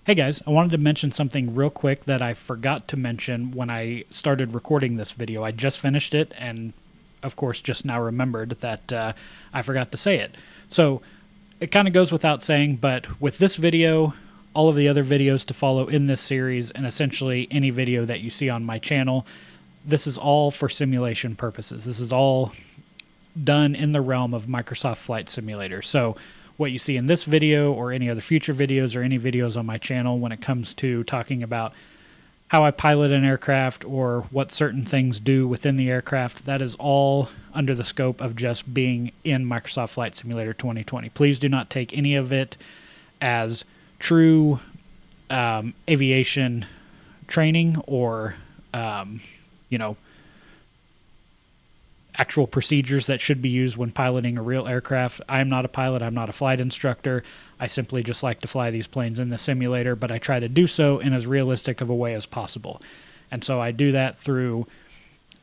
Hey guys, I wanted to mention something real quick that I forgot to mention when I started recording this video. I just finished it and, of course, just now remembered that I forgot to say it. So it kind of goes without saying, but with this video, all of the other videos to follow in this series, and essentially any video that you see on my channel, this is all for simulation purposes. This is all done in the realm of Microsoft Flight Simulator. So what you see in this video or any other future videos or any videos on my channel when it comes to talking about how I pilot an aircraft or what certain things do within the aircraft, that is all under the scope of just being in Microsoft Flight Simulator 2020. Please do not take any of it as true aviation training or, actual procedures that should be used when piloting a real aircraft. I'm not a pilot. I'm not a flight instructor. I simply just like to fly these planes in the simulator, but I try to do so in as realistic of a way as possible. And so I do that through,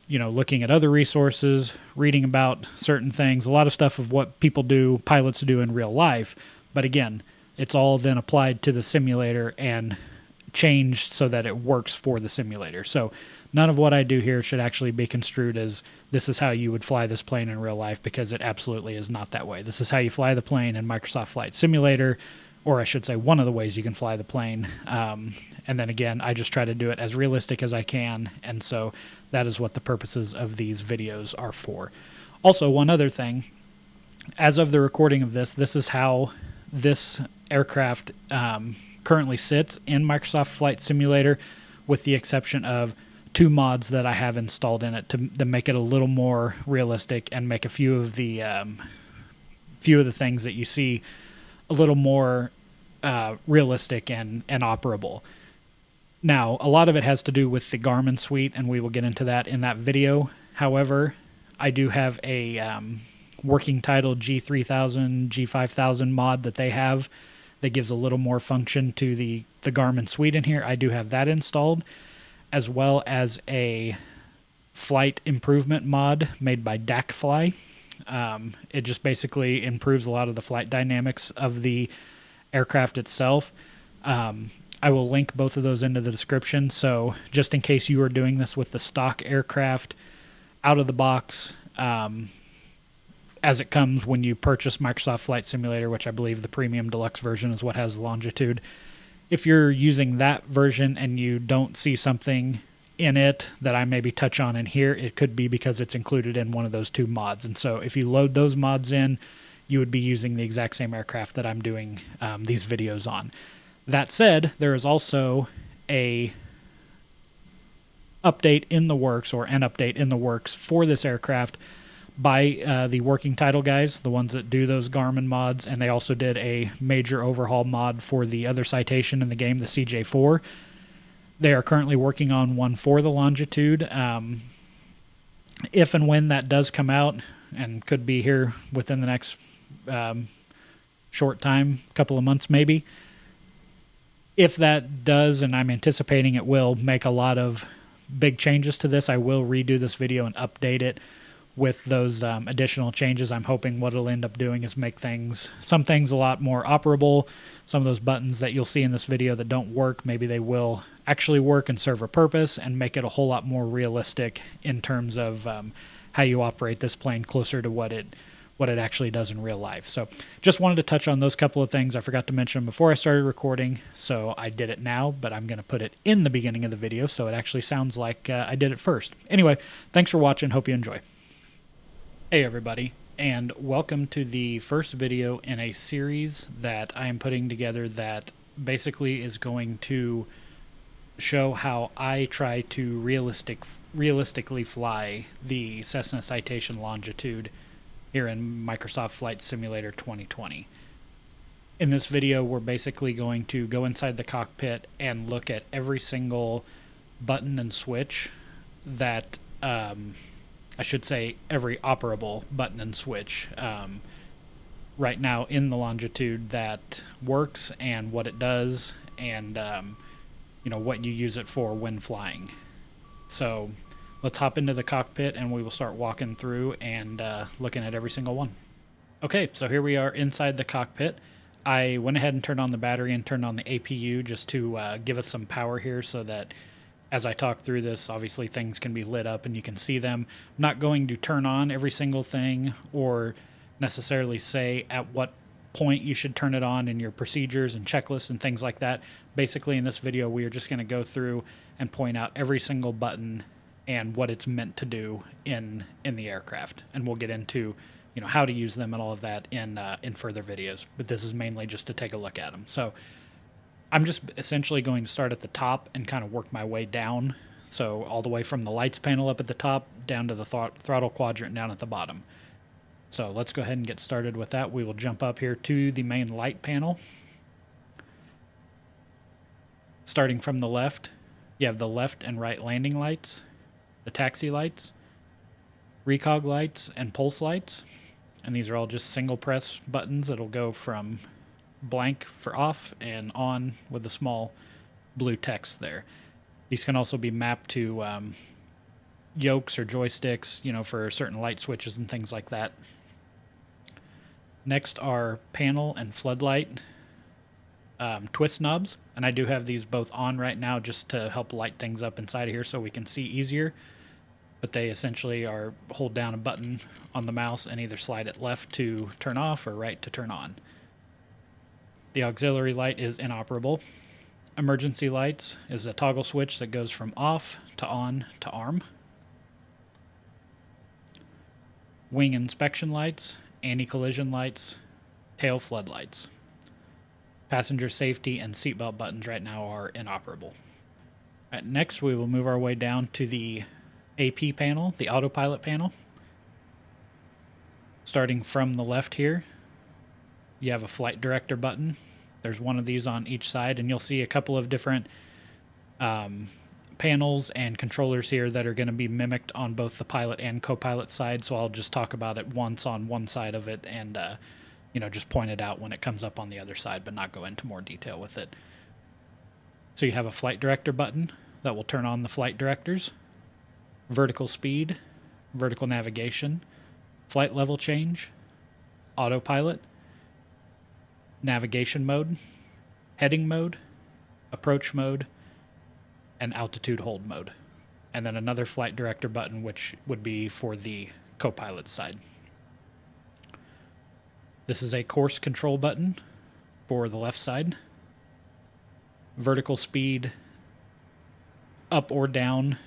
looking at other resources, reading about certain things, a lot of stuff of what people do, pilots do in real life. But again, it's all then applied to the simulator and changed so that it works for the simulator. So none of what I do here should actually be construed as this is how you would fly this plane in real life, because it absolutely is not that way. This is how you fly the plane in Microsoft Flight Simulator, or I should say one of the ways you can fly the plane. And then again, I just try to do it as realistic as I can, and so that is what the purposes of these videos are for. Also, one other thing, as of the recording of this, this is how this aircraft currently sits in Microsoft Flight Simulator, with the exception of two mods that I have installed in it to make it a little more realistic and make a few of the things that you see a little more realistic and operable. Now, a lot of it has to do with the Garmin suite, and we will get into that in that video. However, I do have a working title G3000, G5000 mod that they have that gives a little more function to the Garmin suite in here. I do have that installed, as well as a flight improvement mod made by DACFly. It just basically improves a lot of the flight dynamics of the aircraft itself. I will link both of those into the description, so just in case you are doing this with the stock aircraft out of the box, as it comes when you purchase Microsoft Flight Simulator, which I believe the Premium Deluxe version is what has Longitude. If you're using that version and you don't see something in it that I maybe touch on in here, it could be because it's included in one of those two mods. And so if you load those mods in, you would be using the exact same aircraft that I'm doing these videos on. That said, there is also a update in the works, or an update in the works for this aircraft by the working title guys, the ones that do those Garmin mods, and they also did a major overhaul mod for the other citation in the game, the CJ4. They are currently working on one for the Longitude. If and when that does come out, and could be here within the next short time, couple of months maybe, if that does, and I'm anticipating it will, make a lot of big changes to this, I will redo this video and update it with those additional changes. I'm hoping what it'll end up doing is make some things a lot more operable. Some of those buttons that you'll see in this video that don't work, maybe they will actually work and serve a purpose, and make it a whole lot more realistic in terms of how you operate this plane, closer to what it actually does in real life. So just wanted to touch on those couple of things. I forgot to mention them before I started recording, so I did it now, but I'm going to put it in the beginning of the video so it actually sounds like I did it first. Anyway, thanks for watching. Hope you enjoy. Hey everybody, and welcome to the first video in a series that I am putting together that basically is going to show how I try to realistically fly the Cessna Citation Longitude here in Microsoft Flight Simulator 2020. In this video, we're basically going to go inside the cockpit and look at every single button and switch that I should say every operable button and switch right now in the Longitude that works, and what it does, and what you use it for when flying. So let's hop into the cockpit and we will start walking through and looking at every single one. Okay, so here we are inside the cockpit. I went ahead and turned on the battery and turned on the APU just to give us some power here so that as I talk through this, obviously things can be lit up and you can see them. I'm not going to turn on every single thing or necessarily say at what point you should turn it on in your procedures and checklists and things like that. Basically, in this video, we are just going to go through and point out every single button and what it's meant to do in the aircraft, and we'll get into how to use them and all of that in further videos. But this is mainly just to take a look at them. So I'm just essentially going to start at the top and kind of work my way down. So all the way from the lights panel up at the top down to the throttle quadrant down at the bottom. So let's go ahead and get started with that. We will jump up here to the main light panel. Starting from the left, you have the left and right landing lights, the taxi lights, recog lights, and pulse lights. And these are all just single press buttons that'll go from blank for off and on with the small blue text there. These can also be mapped to yokes or joysticks, for certain light switches and things like that. Next are panel and floodlight twist knobs, and I do have these both on right now just to help light things up inside of here so we can see easier. But they essentially are hold down a button on the mouse and either slide it left to turn off or right to turn on. The auxiliary light is inoperable. Emergency lights is a toggle switch that goes from off to on to arm. Wing inspection lights, anti-collision lights, tail floodlights. Passenger safety and seatbelt buttons right now are inoperable. Right, next, we will move our way down to the AP panel, the autopilot panel. Starting from the left here, you have a flight director button. There's one of these on each side, and you'll see a couple of different panels and controllers here that are going to be mimicked on both the pilot and co-pilot side, so I'll just talk about it once on one side of it and just point it out when it comes up on the other side, but not go into more detail with it. So you have a flight director button that will turn on the flight directors, vertical speed, vertical navigation, flight level change, autopilot, navigation mode, heading mode, approach mode, and altitude hold mode. And then another flight director button, which would be for the co-pilot side. This is a course control button for the left side. Vertical speed, up or down,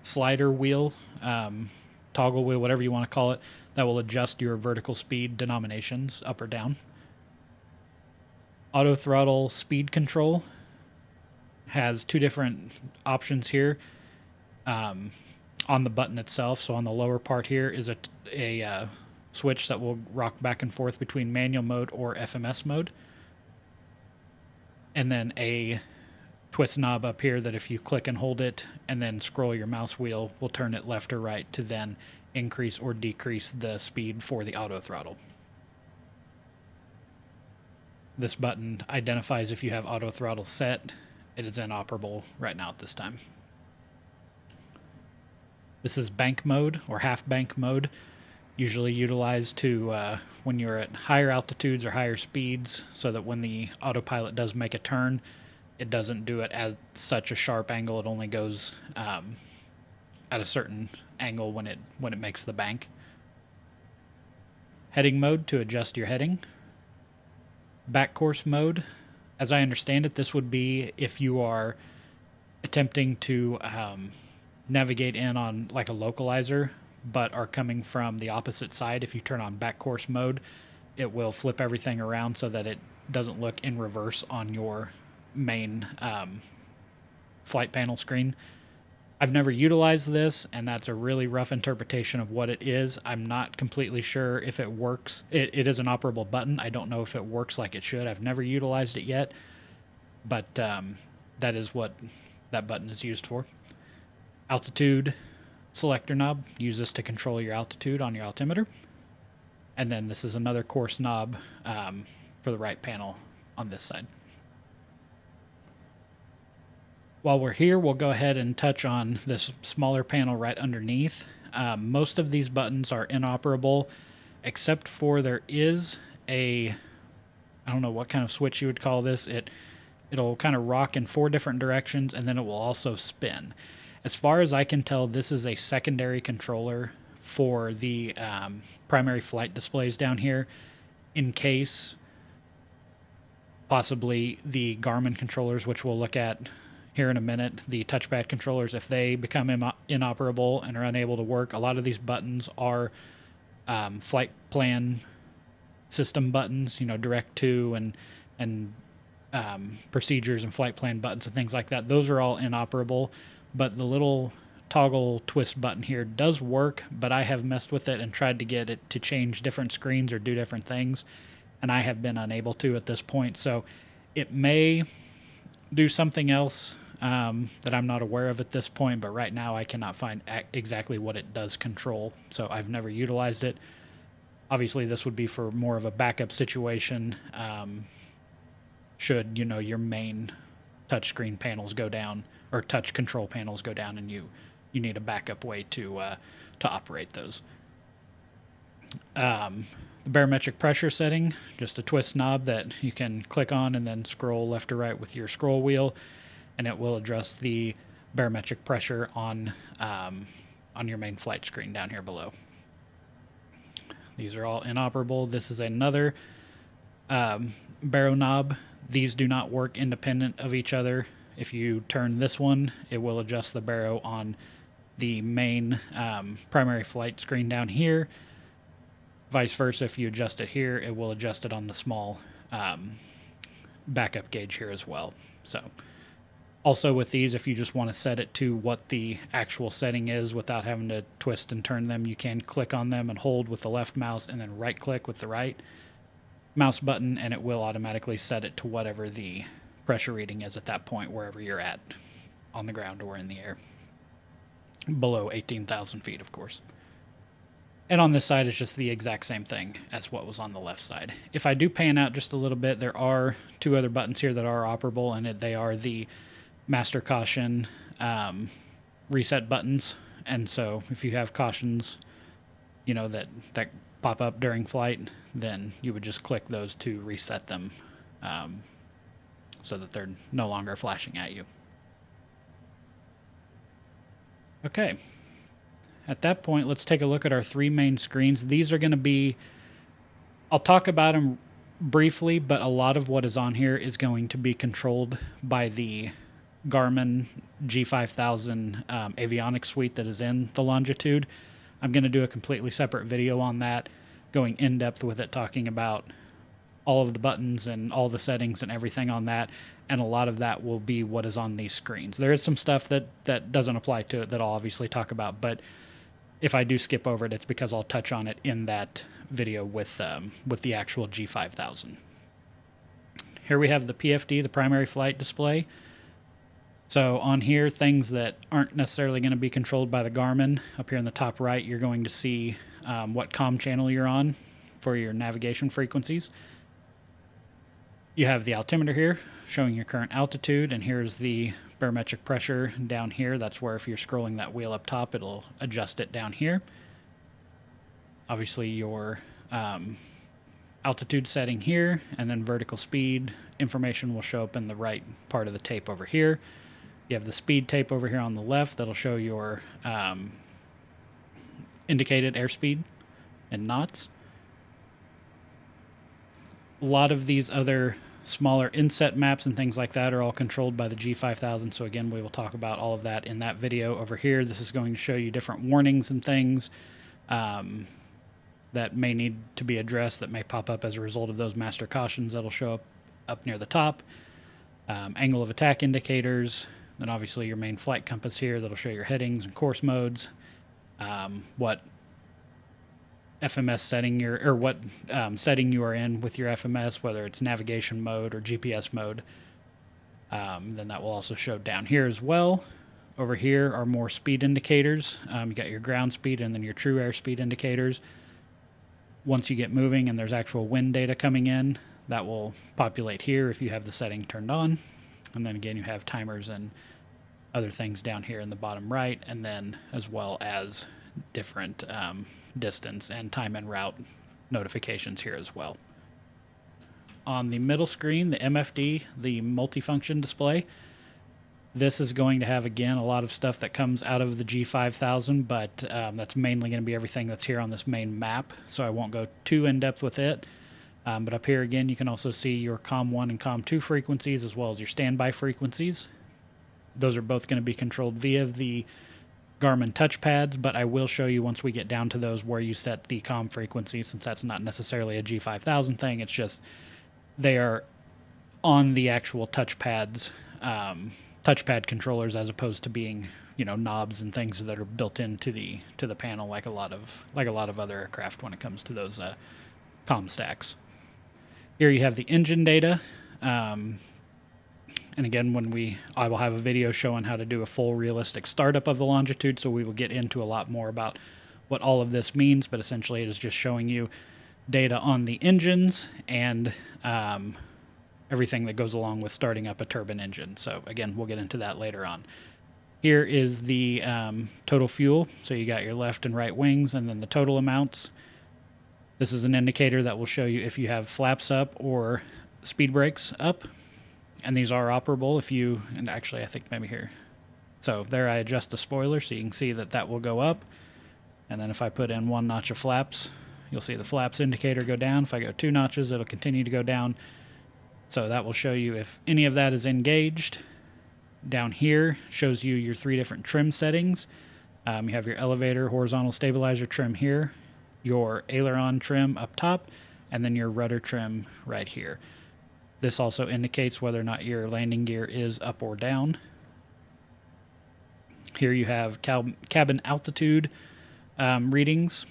slider wheel, toggle wheel, whatever you want to call it, that will adjust your vertical speed denominations up or down. Auto throttle speed control has two different options here on the button itself. So on the lower part here is a switch that will rock back and forth between manual mode or FMS mode. And then a twist knob up here that if you click and hold it and then scroll your mouse wheel will turn it left or right to then increase or decrease the speed for the auto throttle. This button identifies if you have auto throttle set. It is inoperable right now at this time. This is bank mode or half bank mode, usually utilized to when you're at higher altitudes or higher speeds, so that when the autopilot does make a turn, it doesn't do it at such a sharp angle. It only goes at a certain angle when it makes the bank. Heading mode to adjust your heading. Back course mode, as I understand it, this would be if you are attempting to navigate in on like a localizer, but are coming from the opposite side. If you turn on back course mode, it will flip everything around so that it doesn't look in reverse on your main flight panel screen. I've never utilized this, and that's a really rough interpretation of what it is. I'm not completely sure if it works. It is an operable button. I don't know if it works like it should. I've never utilized it yet, but that is what that button is used for. Altitude selector knob. Use this to control your altitude on your altimeter. And then this is another course knob for the right panel on this side. While we're here, we'll go ahead and touch on this smaller panel right underneath. Most of these buttons are inoperable, except for there is a I don't know what kind of switch you would call this. It'll kind of rock in 4 different directions, and then it will also spin. As far as I can tell, this is a secondary controller for the primary flight displays down here, in case possibly the Garmin controllers, which we'll look at here in a minute, the touchpad controllers, if they become inoperable and are unable to work, a lot of these buttons are flight plan system buttons, direct to and procedures and flight plan buttons and things like that. Those are all inoperable, but the little toggle twist button here does work, but I have messed with it and tried to get it to change different screens or do different things, and I have been unable to at this point. So it may do something else that I'm not aware of at this point, but right now I cannot find exactly what it does control, so I've never utilized it. Obviously, this would be for more of a backup situation, should, your main touchscreen panels go down, or touch control panels go down, and you need a backup way to operate those. The barometric pressure setting, just a twist knob that you can click on and then scroll left to right with your scroll wheel, and it will adjust the barometric pressure on your main flight screen down here below. These are all inoperable. This is another baro knob. These do not work independent of each other. If you turn this one, it will adjust the baro on the main primary flight screen down here. Vice versa, if you adjust it here, it will adjust it on the small backup gauge here as well. So, also with these, if you just want to set it to what the actual setting is without having to twist and turn them, you can click on them and hold with the left mouse and then right click with the right mouse button, and it will automatically set it to whatever the pressure reading is at that point, wherever you're at, on the ground or in the air. Below 18,000 feet, of course. And on this side is just the exact same thing as what was on the left side. If I do pan out just a little bit, there are 2 other buttons here that are operable, and they are the master caution reset buttons. And so if you have cautions, that pop up during flight, then you would just click those to reset them so that they're no longer flashing at you. Okay. At that point, let's take a look at our 3 main screens. These are going to be, I'll talk about them briefly, but a lot of what is on here is going to be controlled by the Garmin G5000 avionics suite that is in the Longitude. I'm going to do a completely separate video on that, going in depth with it, talking about all of the buttons and all the settings and everything on that, and a lot of that will be what is on these screens. There is some stuff that doesn't apply to it that I'll obviously talk about, but if I do skip over it, it's because I'll touch on it in that video with the actual G5000. Here we have the PFD, the primary flight display. So on here, things that aren't necessarily going to be controlled by the Garmin. Up here in the top right, you're going to see what comm channel you're on for your navigation frequencies. You have the altimeter here showing your current altitude, and here's the barometric pressure down here. That's where if you're scrolling that wheel up top, it'll adjust it down here. Obviously your altitude setting here, and then vertical speed information will show up in the right part of the tape over here. You have the speed tape over here on the left that'll show your indicated airspeed in knots. A lot of these other smaller inset maps and things like that are all controlled by the G5000. So again, we will talk about all of that in that video over here. This is going to show you different warnings and things that may need to be addressed, that may pop up as a result of those master cautions that'll show up near the top. Angle of attack indicators, then obviously your main flight compass here that'll show your headings and course modes, what FMS setting what setting you are in with your FMS, whether it's navigation mode or GPS mode. Then that will also show down here as well. Over here are more speed indicators. You got your ground speed and then your true airspeed indicators. Once you get moving and there's actual wind data coming in, that will populate here if you have the setting turned on. And then again, you have timers and other things down here in the bottom right, and then as well as different distance and time and route notifications here as well. on the middle screen, the MFD, the multifunction display, this is going to have, again, a lot of stuff that comes out of the G5000, but that's mainly going to be everything that's here on this main map, so I won't go too in-depth with it. But up here, again, you can also see your COM1 and COM2 frequencies, as well as your standby frequencies. Those are both going to be controlled via the Garmin touchpads, but I will show you once we get down to those where you set the COM frequency, since that's not necessarily a G5000 thing. It's just they are on the actual touchpads, touchpad controllers, as opposed to being, you know, knobs and things that are built into the panel like a lot of other aircraft when it comes to those COM stacks. Here you have the engine data. And again, I will have a video showing how to do a full realistic startup of the Longitude, so we will get into a lot more about what all of this means, but essentially it is just showing you data on the engines and everything that goes along with starting up a turbine engine. So again, we'll get into that later on. Here is the total fuel. So you got your left and right wings and then the total amounts. This is an indicator that will show you if you have flaps up or speed brakes up. And these are operable and actually I think maybe here. So there I adjust the spoiler so you can see that will go up. And then if I put in 1 notch of flaps, you'll see the flaps indicator go down. If I go 2 notches, it'll continue to go down. So that will show you if any of that is engaged. Down here shows you your 3 different trim settings. You have your elevator, horizontal stabilizer trim here, your aileron trim up top, and then your rudder trim right here. This also indicates whether or not your landing gear is up or down. Here you have cabin altitude readings.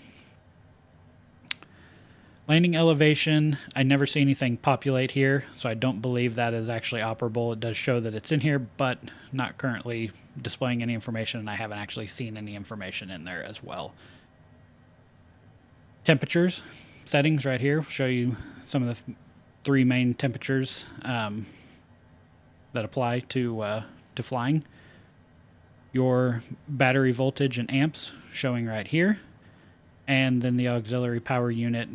Landing elevation, I never see anything populate here, so I don't believe that is actually operable. It does show that it's in here, but not currently displaying any information, and I haven't actually seen any information in there as well. Temperatures, settings right here, show you some of the 3 main temperatures that apply to flying. Your battery voltage and amps showing right here, and then the auxiliary power unit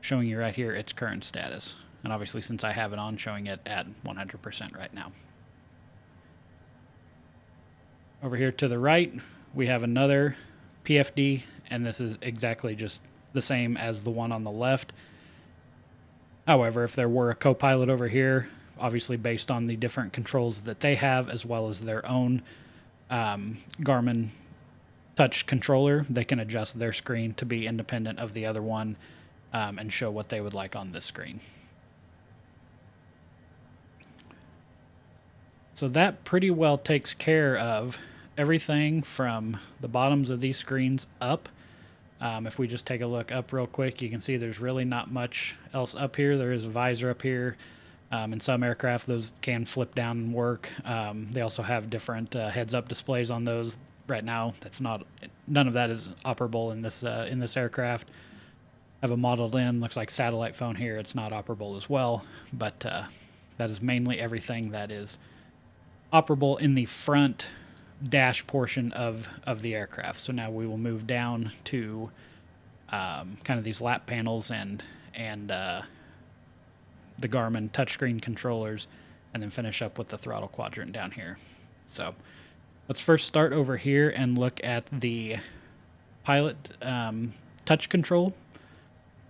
showing you right here its current status. And obviously, since I have it on, showing it at 100% right now. Over here to the right, we have another PFD, and this is exactly just the same as the one on the left. However, if there were a co-pilot over here, obviously based on the different controls that they have, as well as their own Garmin touch controller, they can adjust their screen to be independent of the other one and show what they would like on this screen. So that pretty well takes care of everything from the bottoms of these screens up. If we just take a look up real quick, you can see there's really not much else up here. There is a visor up here. In some aircraft, those can flip down and work. They also have different heads-up displays on those. Right now, none of that is operable in this aircraft. I have a modeled in, looks like satellite phone here. It's not operable as well, but that is mainly everything that is operable in the front dash portion of the aircraft. So now we will move down to kind of these lap panels and the Garmin touchscreen controllers, and then finish up with the throttle quadrant down here. So let's first start over here and look at the pilot touch control,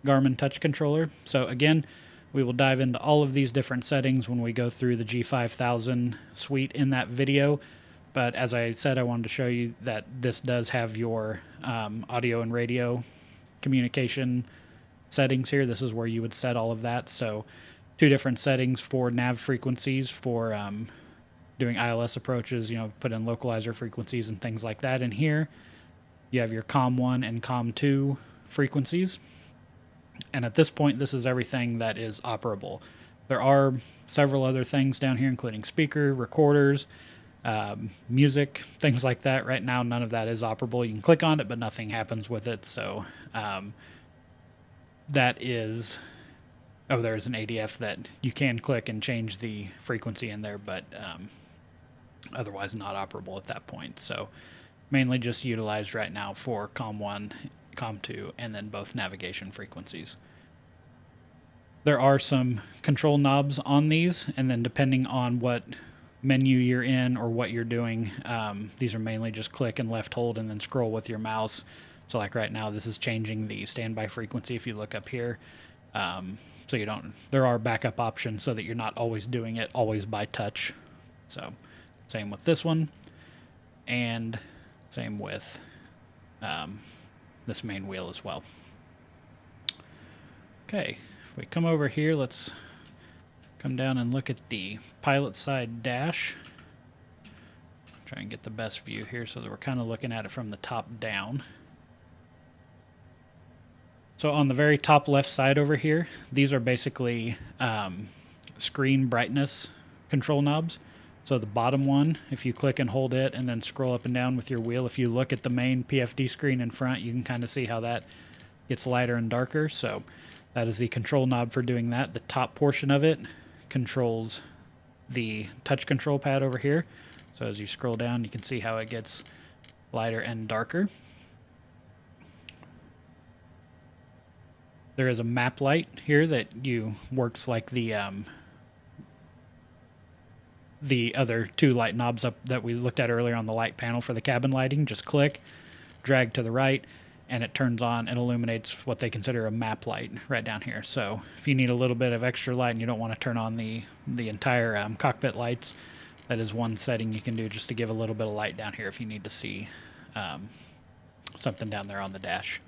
Garmin touch controller. So again, we will dive into all of these different settings when we go through the G5000 suite in that video. But as I said, I wanted to show you that this does have your audio and radio communication settings here. This is where you would set all of that. So 2 different settings for nav frequencies for doing ILS approaches, put in localizer frequencies and things like that in here. You have your COM1 and COM2 frequencies. And at this point, this is everything that is operable. There are several other things down here, including speaker, recorders, music, things like that. Right now, none of that is operable. You can click on it, but nothing happens with it. So that is... Oh, there's an ADF that you can click and change the frequency in there, but otherwise not operable at that point. So mainly just utilized right now for COM1, COM2, and then both navigation frequencies. There are some control knobs on these, and then depending on what menu you're in or what you're doing, these are mainly just click and left hold and then scroll with your mouse. So like right now, this is changing the standby frequency if you look up here. So you don't, there are backup options so that you're not always doing it always by touch. So same with this one, and same with this main wheel as well. Okay, if we come over here, let's come down and look at the pilot side dash. Try and get the best view here so that we're kind of looking at it from the top down. So on the very top left side over here, these are basically screen brightness control knobs. So the bottom one, if you click and hold it and then scroll up and down with your wheel, if you look at the main PFD screen in front, you can kind of see how that gets lighter and darker. So that is the control knob for doing that. The top portion of it controls the touch control pad over here. So as you scroll down, you can see how it gets lighter and darker. There is a map light here that works like the other two light knobs up that we looked at earlier on the light panel for the cabin lighting. Just click, drag to the right, and it turns on and illuminates what they consider a map light right down here. So if you need a little bit of extra light and you don't want to turn on the entire cockpit lights, that is one setting you can do just to give a little bit of light down here if you need to see something down there on the dash.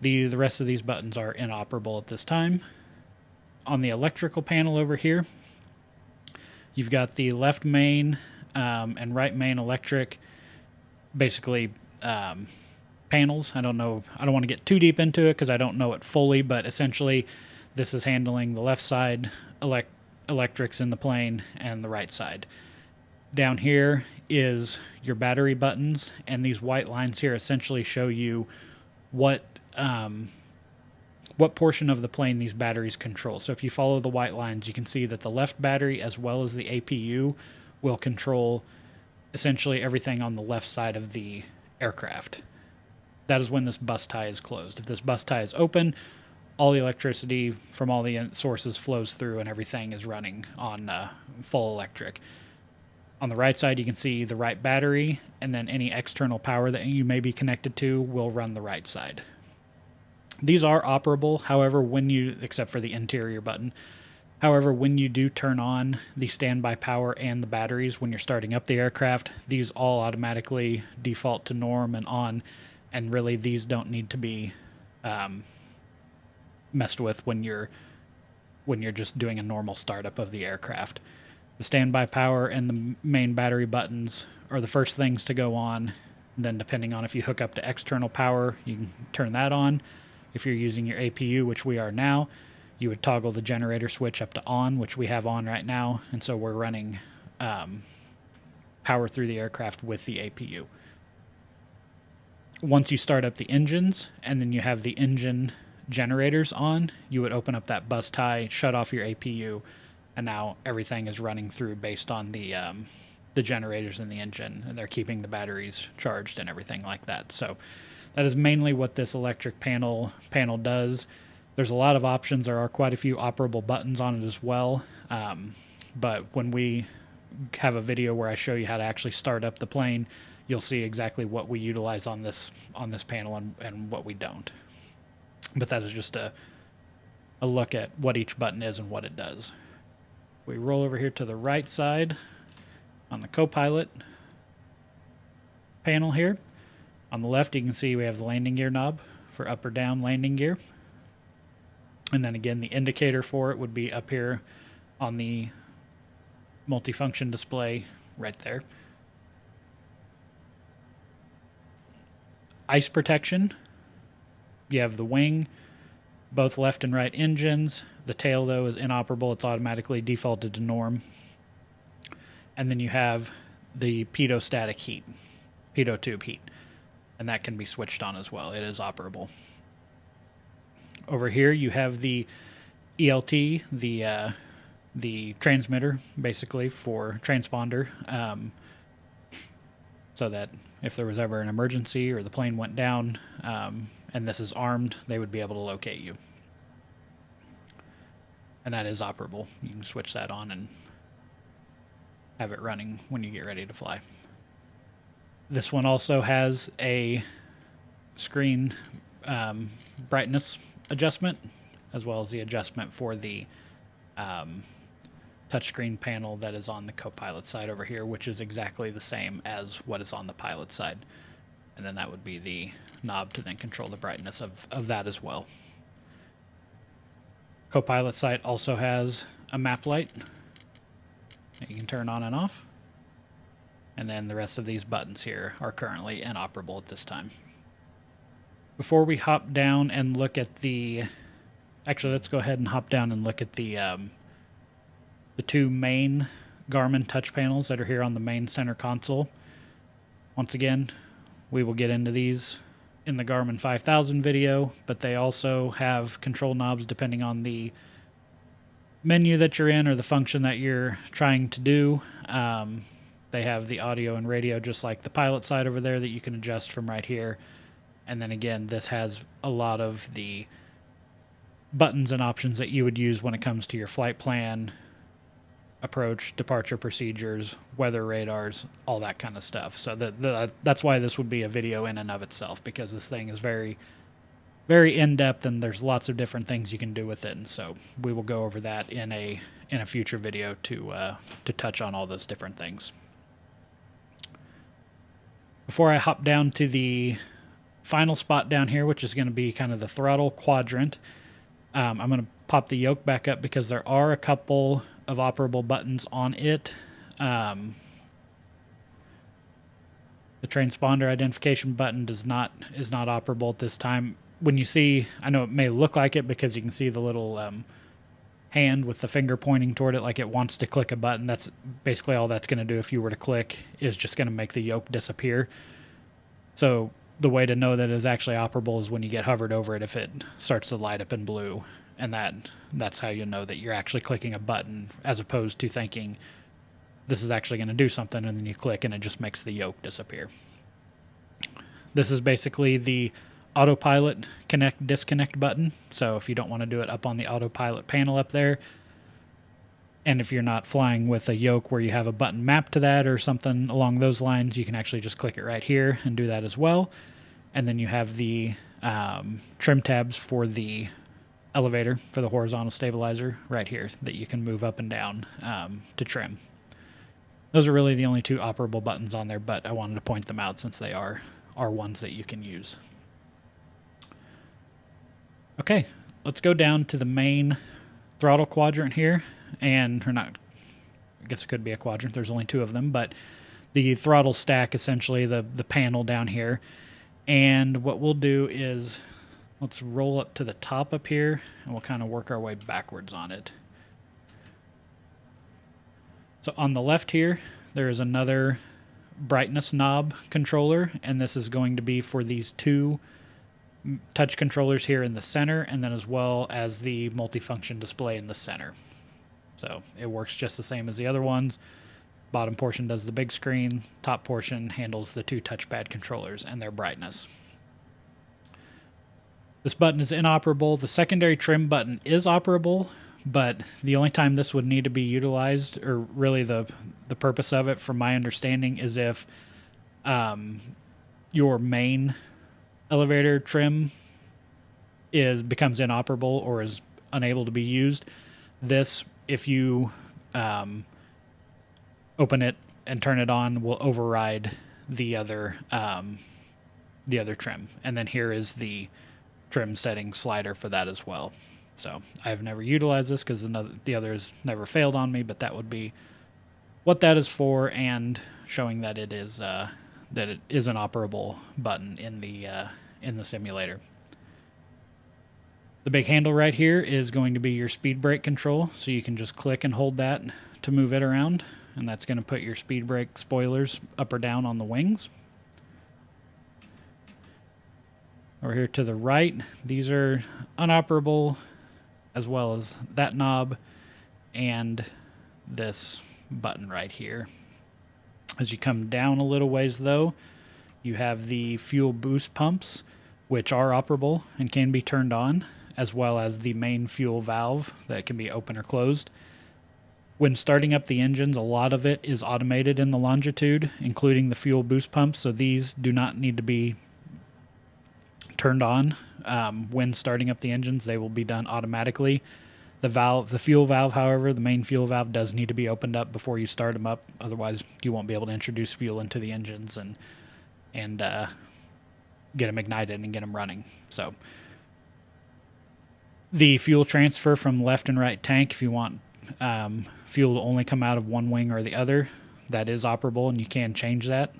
The rest of these buttons are inoperable at this time. On the electrical panel over here, you've got the left main and right main electric, basically panels. I don't want to get too deep into it because I don't know it fully, but essentially this is handling the left side electrics in the plane and the right side. Down here is your battery buttons, and these white lines here essentially show you what portion of the plane these batteries control. So if you follow the white lines, you can see that the left battery as well as the APU will control essentially everything on the left side of the aircraft. That is when this bus tie is closed. If this bus tie is open, all the electricity from all the sources flows through and everything is running on full electric. On the right side, you can see the right battery, and then any external power that you may be connected to will run the right side. These are operable, however, except for the interior button. However, when you do turn on the standby power and the batteries when you're starting up the aircraft, these all automatically default to norm and on, and really these don't need to be messed with when you're just doing a normal startup of the aircraft. The standby power and the main battery buttons are the first things to go on. Then depending on if you hook up to external power, you can turn that on. If you're using your APU, which we are now, you would toggle the generator switch up to on, which we have on right now. And so we're running power through the aircraft with the APU. Once you start up the engines and then you have the engine generators on, you would open up that bus tie, shut off your APU, and now everything is running through based on the generators in the engine, and they're keeping the batteries charged and everything like that. So that is mainly what this electric panel does. There's a lot of options. There are quite a few operable buttons on it as well. But when we have a video where I show you how to actually start up the plane, you'll see exactly what we utilize on this panel and what we don't. But that is just a look at what each button is and what it does. We roll over here to the right side on the co-pilot panel here. On the left, you can see we have the landing gear knob for up or down landing gear. And then again, the indicator for it would be up here on the multifunction display right there. Ice protection. You have the wing, both left and right engines. The tail, though, is inoperable. It's automatically defaulted to norm. And then you have the pitot tube heat. And that can be switched on as well. It is operable. Over here, you have the ELT, the transmitter, basically, for transponder, so that if there was ever an emergency or the plane went down, and this is armed, they would be able to locate you. and that is operable. You can switch that on and have it running when you get ready to fly. This one also has a screen brightness adjustment, as well as the adjustment for the touchscreen panel that is on the co-pilot side over here, which is exactly the same as what is on the pilot side. And then that would be the knob to then control the brightness of that as well. Co-pilot side also has a map light that you can turn on and off. And then the rest of these buttons here are currently inoperable at this time. Before we hop down and look at the... Actually, let's go ahead and hop down and look at the two main Garmin touch panels that are here on the main center console. Once again, we will get into these in the Garmin 5000 video, but they also have control knobs depending on the menu that you're in or the function that you're trying to do. They have the audio and radio just like the pilot side over there that you can adjust from right here. And then again, this has a lot of the buttons and options that you would use when it comes to your flight plan, approach, departure procedures, weather radars, all that kind of stuff. So that's why this would be a video in and of itself, because this thing is very, very in-depth and there's lots of different things you can do with it. And so we will go over that in a future video to touch on all those different things. Before I hop down to the final spot down here, which is going to be kind of the throttle quadrant, I'm going to pop the yoke back up because there are a couple of operable buttons on it. The transponder identification button is not operable at this time. When you see, I know it may look like it because you can see the little hand with the finger pointing toward it like it wants to click a button. That's basically all that's going to do. If you were to click, is just going to make the yoke disappear. So the way to know that it is actually operable is when you get hovered over it, if it starts to light up in blue, and that's how you know that you're actually clicking a button, as opposed to thinking this is actually going to do something, and then you click and it just makes the yoke disappear. This is basically the autopilot connect disconnect button. So if you don't want to do it up on the autopilot panel up there, and if you're not flying with a yoke where you have a button mapped to that or something along those lines, you can actually just click it right here and do that as well. And then you have the trim tabs for the elevator, for the horizontal stabilizer right here that you can move up and down to trim. Those are really the only two operable buttons on there, but I wanted to point them out since they are ones that you can use. Okay, let's go down to the main throttle quadrant here, or not, I guess it could be a quadrant, there's only two of them, but the throttle stack, essentially the panel down here. And what we'll do is, let's roll up to the top up here, and we'll kind of work our way backwards on it. So on the left here, there is another brightness knob controller, and this is going to be for these two touch controllers here in the center, and then as well as the multifunction display in the center. So it works just the same as the other ones. Bottom portion does the big screen, top portion handles the two touchpad controllers and their brightness. This button is inoperable. The secondary trim button is operable, but the only time this would need to be utilized, or really the purpose of it, from my understanding, is if your main elevator trim becomes inoperable or is unable to be used. This, if you open it and turn it on, will override the other trim. And then here is the trim setting slider for that as well. So I've never utilized this because the others never failed on me, but that would be what that is for, and showing that it is an operable button in the simulator. The big handle right here is going to be your speed brake control, so you can just click and hold that to move it around, and that's going to put your speed brake spoilers up or down on the wings. Over here to the right, these are unoperable, as well as that knob and this button right here. As you come down a little ways though, you have the fuel boost pumps, which are operable and can be turned on, as well as the main fuel valve that can be open or closed. When starting up the engines, a lot of it is automated in the Longitude, including the fuel boost pumps, so these do not need to be turned on when starting up the engines. They will be done automatically. The fuel valve, however, the main fuel valve does need to be opened up before you start them up. Otherwise, you won't be able to introduce fuel into the engines and get them ignited and get them running. So the fuel transfer from left and right tank, if you want fuel to only come out of one wing or the other, that is operable, and you can change that.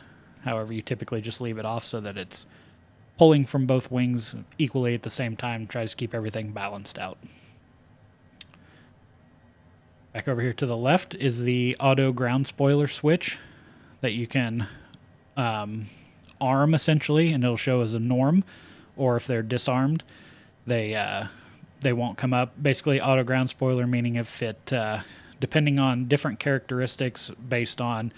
However, you typically just leave it off so that it's pulling from both wings equally at the same time, tries to keep everything balanced out. Back over here to the left is the auto ground spoiler switch that you can arm essentially, and it'll show as a norm, or if they're disarmed, they won't come up. Basically, auto ground spoiler meaning if it, depending on different characteristics based on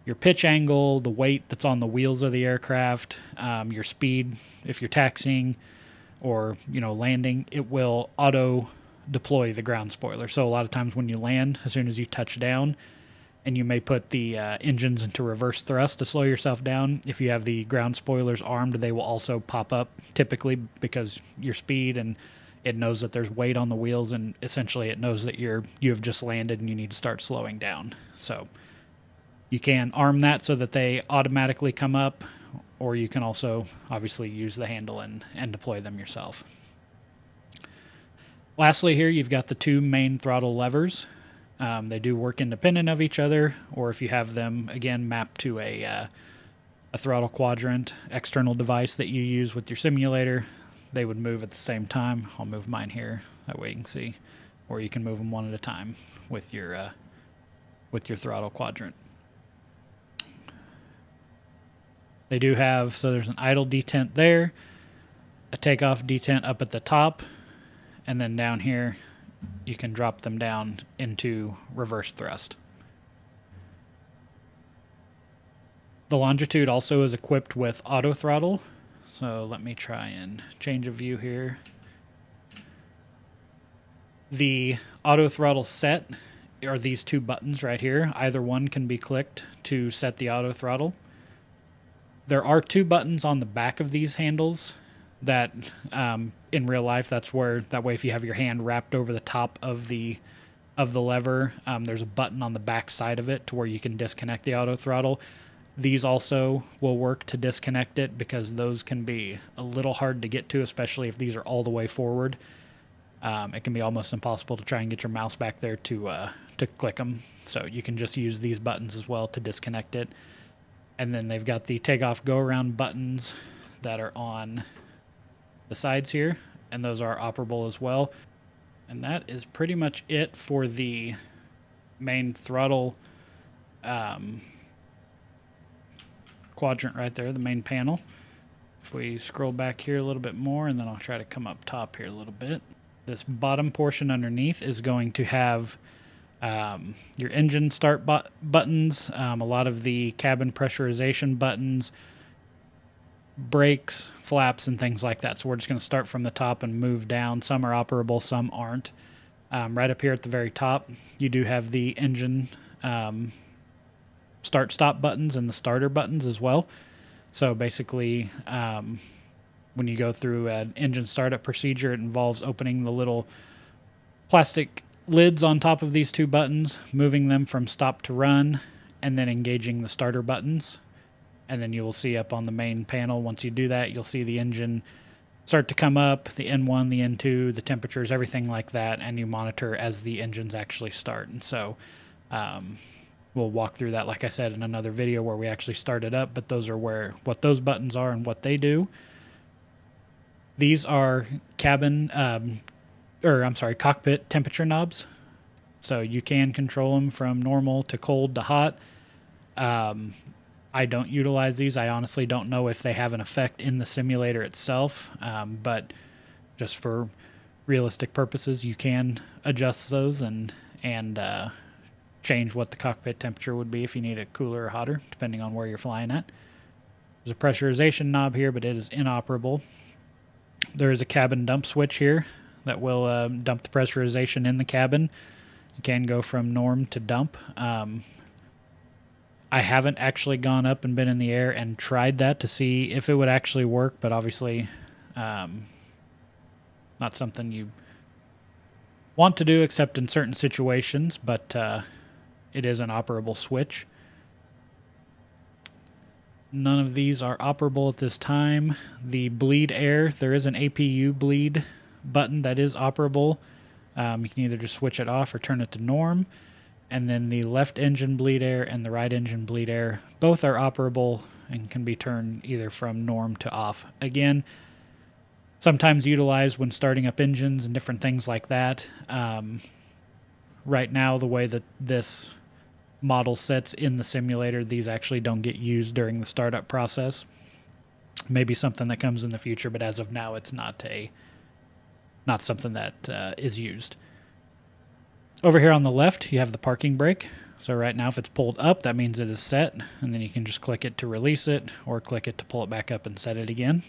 your pitch angle, the weight that's on the wheels of the aircraft, your speed, if you're taxiing or landing, it will auto deploy the ground spoiler. So a lot of times when you land, as soon as you touch down, and you may put the engines into reverse thrust to slow yourself down, if you have the ground spoilers armed, they will also pop up, typically because your speed, and it knows that there's weight on the wheels, and essentially it knows that you have just landed and you need to start slowing down. So you can arm that so that they automatically come up, or you can also obviously use the handle and deploy them yourself. Lastly, here you've got the two main throttle levers. They do work independent of each other, or if you have them, again, mapped to a throttle quadrant external device that you use with your simulator, they would move at the same time. I'll move mine here, that way you can see. Or you can move them one at a time with your throttle quadrant. They do have, so there's an idle detent there, a takeoff detent up at the top, and then down here you can drop them down into reverse thrust. The Longitude also is equipped with auto throttle. So let me try and change a view here. The auto throttle set are these two buttons right here. Either one can be clicked to set the auto throttle. There are two buttons on the back of these handles that in real life, that way if you have your hand wrapped over the top of the lever, there's a button on the back side of it to where you can disconnect the auto throttle. These also will work to disconnect it, because those can be a little hard to get to, especially if these are all the way forward. It can be almost impossible to try and get your mouse back there to click them. So you can just use these buttons as well to disconnect it. And then they've got the takeoff go-around buttons that are on the sides here, and those are operable as well. And that is pretty much it for the main throttle quadrant right there, the main panel. If we scroll back here a little bit more, and then I'll try to come up top here a little bit. This bottom portion underneath is going to have your engine start buttons, a lot of the cabin pressurization buttons, brakes, flaps, and things like that. So we're just going to start from the top and move down. Some are operable, some aren't. Right up here at the very top, you do have the engine start-stop buttons and the starter buttons as well. So basically, when you go through an engine startup procedure, it involves opening the little plastic lids on top of these two buttons, moving them from stop to run, and then engaging the starter buttons. And then you will see up on the main panel, once you do that, you'll see the engine start to come up, the N1, the N2, the temperatures, everything like that, and you monitor as the engines actually start. And so we'll walk through that, like I said, in another video where we actually start it up, but those are what those buttons are and what they do. These are cockpit temperature knobs. So you can control them from normal to cold to hot. I don't utilize these. I honestly don't know if they have an effect in the simulator itself, but just for realistic purposes, you can adjust those and change what the cockpit temperature would be if you need it cooler or hotter, depending on where you're flying at. There's a pressurization knob here, but it is inoperable. There is a cabin dump switch here. that will dump the pressurization in the cabin. You can go from norm to dump. I haven't actually gone up and been in the air and tried that to see if it would actually work, but obviously not something you want to do except in certain situations, but it is an operable switch. None of these are operable at this time. The bleed air, there is an APU bleed button that is operable. You can either just switch it off or turn it to norm. And then the left engine bleed air and the right engine bleed air, both are operable and can be turned either from norm to off. Again, sometimes utilized when starting up engines and different things like that. Right now, the way that this model sets in the simulator, these actually don't get used during the startup process. Maybe something that comes in the future, but as of now, it's not something that is used. Over here on the left, you have the parking brake. So right now, if it's pulled up, that means it is set, and then you can just click it to release it, or click it to pull it back up and set it again.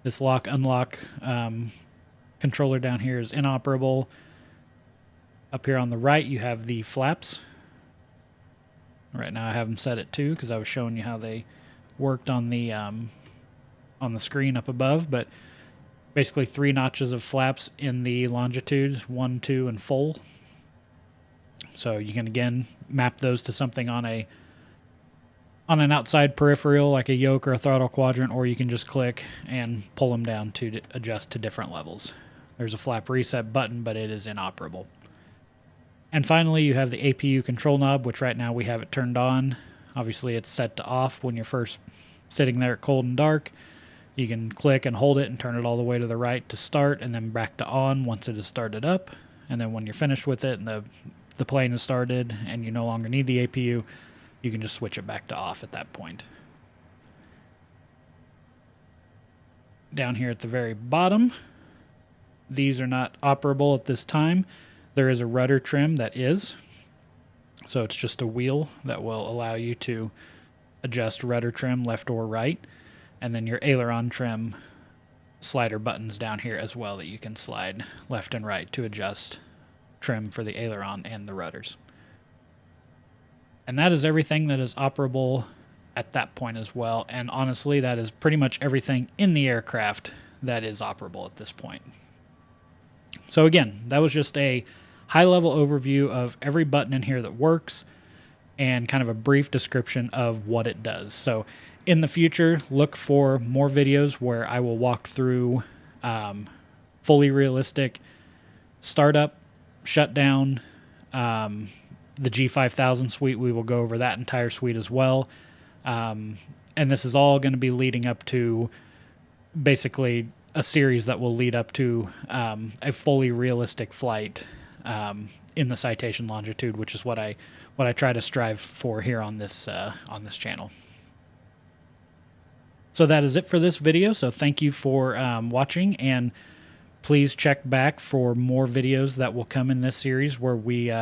This lock-unlock controller down here is inoperable. Up here on the right, you have the flaps. Right now, I have them set at 2 because I was showing you how they worked on the screen up above, but basically 3 notches of flaps in the longitudes, 1, 2, and full. So you can again map those to something on an outside peripheral like a yoke or a throttle quadrant, or you can just click and pull them down to adjust to different levels. There's a flap reset button, but it is inoperable. And finally, you have the APU control knob, which right now we have it turned on. Obviously, it's set to off when you're first sitting there at cold and dark. You can click and hold it and turn it all the way to the right to start, and then back to on once it is started up. And then when you're finished with it and the plane is started and you no longer need the APU, you can just switch it back to off at that point. Down here at the very bottom, these are not operable at this time. There is a rudder trim that is. So it's just a wheel that will allow you to adjust rudder trim left or right. And then your aileron trim slider buttons down here as well that you can slide left and right to adjust trim for the aileron and the rudders. And that is everything that is operable at that point as well. And honestly, that is pretty much everything in the aircraft that is operable at this point. So again, that was just a high-level overview of every button in here that works and kind of a brief description of what it does. So in the future, look for more videos where I will walk through fully realistic startup, shutdown, the G5000 suite. We will go over that entire suite as well. And this is all going to be leading up to basically a series that will lead up to a fully realistic flight in the Citation Longitude, which is what I try to strive for here on this channel. So that is it for this video. So thank you for watching, and please check back for more videos that will come in this series where we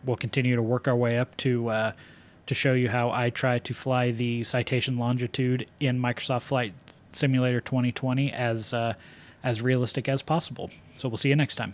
will continue to work our way up to show you how I try to fly the Citation Longitude in Microsoft Flight Simulator 2020 as realistic as possible. So we'll see you next time.